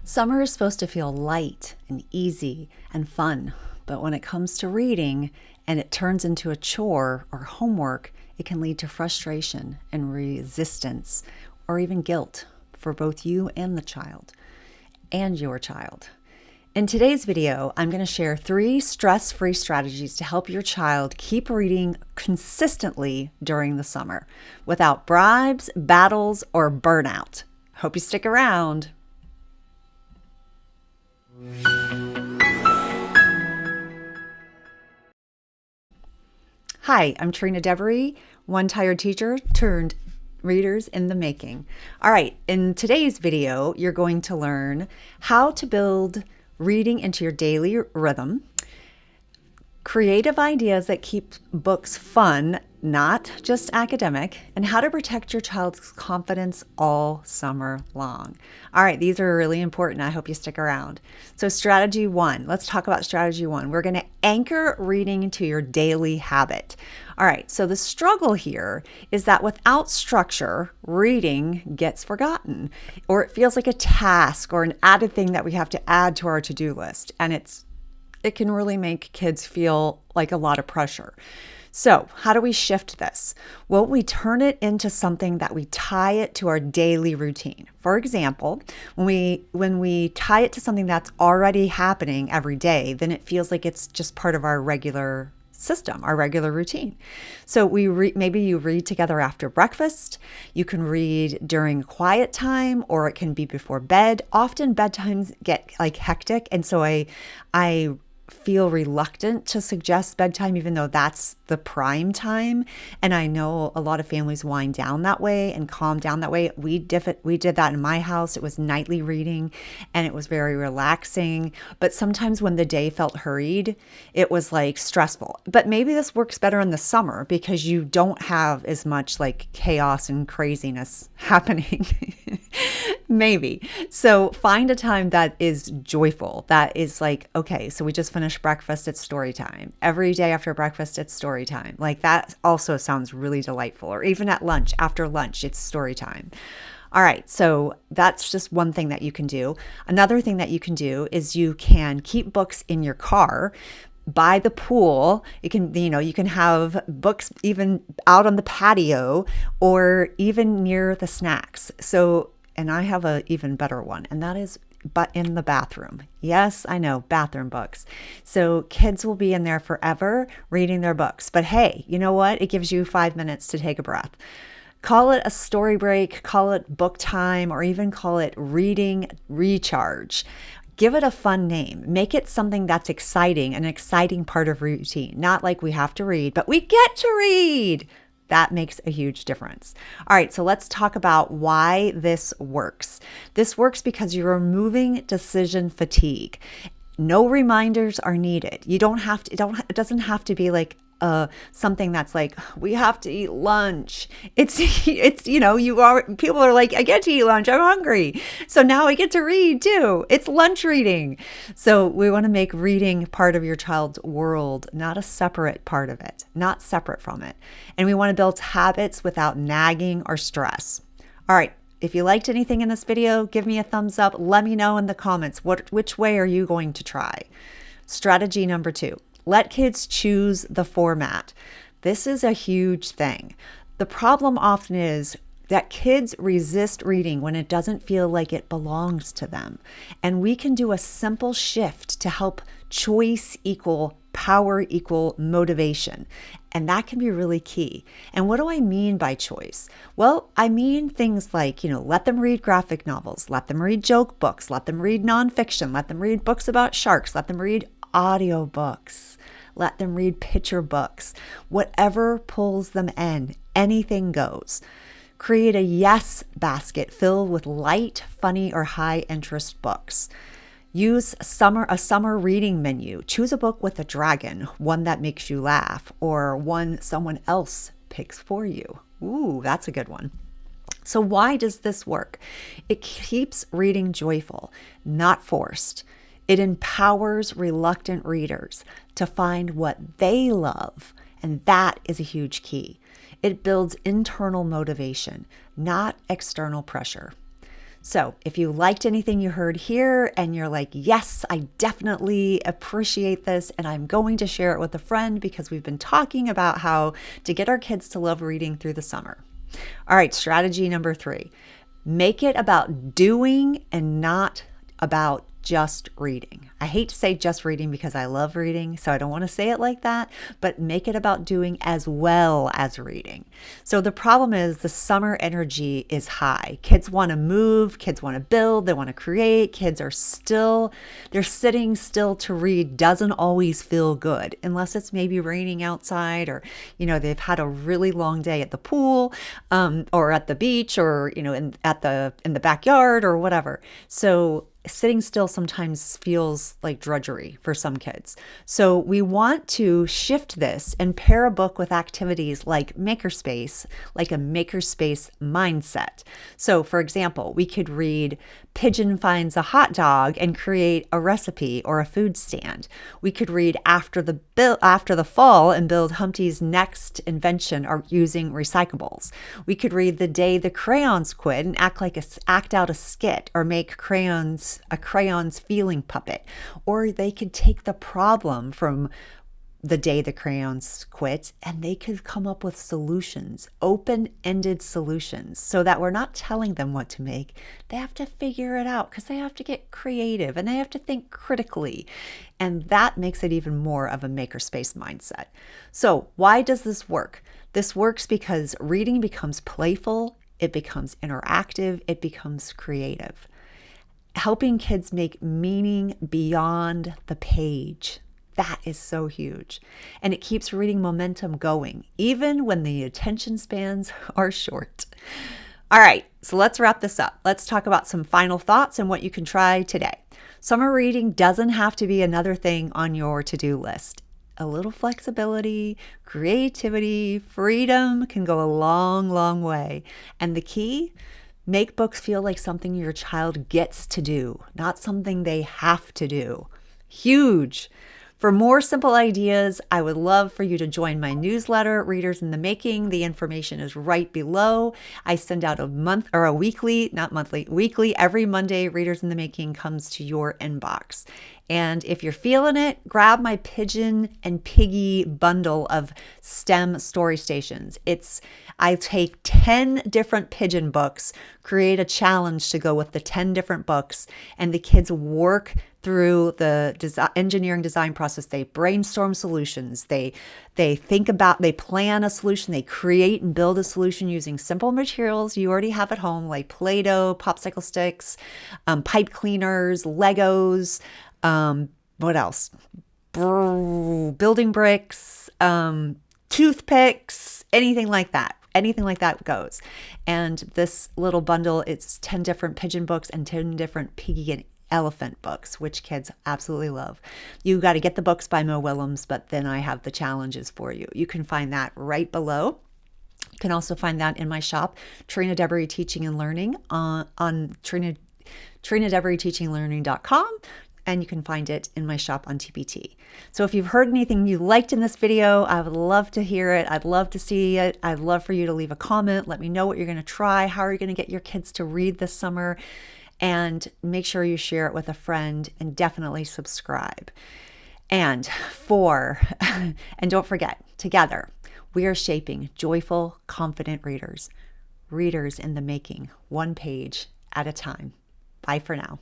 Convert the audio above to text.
Summer is supposed to feel light and easy and fun, but when it comes to reading and it turns into a chore or homework, it can lead to frustration and resistance or even guilt for both you and the child and your child. In today's video, I'm going to share 3 stress-free strategies to help your child keep reading consistently during the summer without bribes, battles, or burnout. Hope you stick around. Hi, I'm Trina Devery, one tired teacher turned readers in the making. All right, in today's video, you're going to learn how to build reading into your daily rhythm, creative ideas that keep books fun, not just academic, and how to protect your child's confidence all summer long. All right, these are really important. I hope you stick around. So strategy 1, let's talk about strategy 1. We're going to anchor reading to your daily habit. All right, so the struggle here is that without structure, reading gets forgotten, or it feels like a task or an added thing that we have to add to our to-do list. And it can really make kids feel like a lot of pressure. So how do we shift this? Well, we turn it into something that we tie it to our daily routine. For example, when we tie it to something that's already happening every day, then it feels like it's just part of our regular system, our regular routine. So maybe you read together after breakfast. You can read during quiet time, or it can be before bed. Often bedtimes get like hectic, and so I feel reluctant to suggest bedtime, even though that's the prime time. And I know a lot of families wind down that way and calm down that way. We did that in my house. It was nightly reading and it was very relaxing. But sometimes when the day felt hurried, it was like stressful. But maybe this works better in the summer because you don't have as much like chaos and craziness happening. Maybe. So find a time that is joyful, that is like, okay, so we just finished breakfast, it's story time. Every day after breakfast, it's story time. Like that also sounds really delightful. Or even at lunch, after lunch, it's story time. All right, so that's just one thing that you can do. Another thing that you can do is you can keep books in your car. By the pool, you can have books even out on the patio or even near the snacks. And I have an even better one, and that is but in the bathroom. Yes, I know, bathroom books. So kids will be in there forever reading their books. But hey, you know what? It gives you 5 minutes to take a breath. Call it a story break, call it book time, or even call it reading recharge. Give it a fun name. Make it something that's exciting, an exciting part of routine. Not like we have to read, but we get to read. That makes a huge difference. All right, so let's talk about why this works. This works because you're removing decision fatigue. No reminders are needed. You don't have to, it doesn't have to be like something that's like, we have to eat lunch. People are like, I get to eat lunch, I'm hungry. So now I get to read too. It's lunch reading. So we want to make reading part of your child's world, not a separate part of it, not separate from it. And we want to build habits without nagging or stress. All right. If you liked anything in this video, give me a thumbs up. Let me know in the comments, which way are you going to try? Strategy number 2. Let kids choose the format. This is a huge thing. The problem often is that kids resist reading when it doesn't feel like it belongs to them. And we can do a simple shift to help choice equal power equal motivation. And that can be really key. And what do I mean by choice? Well, I mean things like, let them read graphic novels, let them read joke books, let them read nonfiction, let them read books about sharks, let them read audiobooks, let them read picture books, whatever pulls them in, anything goes. Create a yes basket filled with light, funny, or high interest books. Use a summer reading menu. Choose a book with a dragon, one that makes you laugh, or one someone else picks for you. Ooh, that's a good one. So why does this work? It keeps reading joyful, not forced. It empowers reluctant readers to find what they love, and that is a huge key. It builds internal motivation, not external pressure. So if you liked anything you heard here and you're like, yes, I definitely appreciate this and I'm going to share it with a friend because we've been talking about how to get our kids to love reading through the summer. All right, strategy number 3, make it about doing and not about just reading. I hate to say just reading because I love reading, so I don't want to say it like that, but make it about doing as well as reading. So the problem is the summer energy is high. Kids want to move, kids want to build, they want to create, they're sitting still to read doesn't always feel good unless it's maybe raining outside or, they've had a really long day at the pool or at the beach or, in the backyard or whatever. So sitting still sometimes feels like drudgery for some kids. So we want to shift this and pair a book with activities like Makerspace, like a Makerspace mindset. So for example, we could read Pigeon Finds a Hot Dog and create a recipe or a food stand. We could read After the Fall and build Humpty's next invention or using recyclables. We could read The Day the Crayons Quit and act out a skit or make a crayons feeling puppet. Or they could take the problem from The Day the Crayons Quit and they could come up with solutions, open-ended solutions, so that we're not telling them what to make. They have to figure it out because they have to get creative and they have to think critically. And that makes it even more of a makerspace mindset. So why does this work? This works because reading becomes playful, it becomes interactive, it becomes creative. Helping kids make meaning beyond the page. That is so huge. And it keeps reading momentum going, even when the attention spans are short. All right, so let's wrap this up. Let's talk about some final thoughts and what you can try today. Summer reading doesn't have to be another thing on your to-do list. A little flexibility, creativity, freedom can go a long, long way. And the key? Make books feel like something your child gets to do, not something they have to do. Huge. For more simple ideas, I would love for you to join my newsletter, Readers in the Making. The information is right below. I send out weekly, every Monday, Readers in the Making comes to your inbox. And if you're feeling it, grab my Pigeon and Piggie bundle of STEM story stations. I take 10 different Pigeon books, create a challenge to go with the 10 different books, and the kids work through the engineering design process. They brainstorm solutions. They plan a solution. They create and build a solution using simple materials you already have at home, like Play-Doh, popsicle sticks, pipe cleaners, Legos, what else? Building bricks, toothpicks, anything like that. Anything like that goes. And this little bundle, it's 10 different Pigeon books and 10 different Piggie and Elephant books, which kids absolutely love. You got to get the books by Mo Willems, but then I have the challenges for you. You can find that right below. You can also find that in my shop, Trina Debery Teaching and Learning on trinadeberyteachinglearning.com. And you can find it in my shop on TPT. So if you've heard anything you liked in this video, I would love to hear it. I'd love to see it. I'd love for you to leave a comment. Let me know what you're going to try. How are you going to get your kids to read this summer? And make sure you share it with a friend and definitely subscribe. And don't forget, together, we are shaping joyful, confident readers. Readers in the making, one page at a time. Bye for now.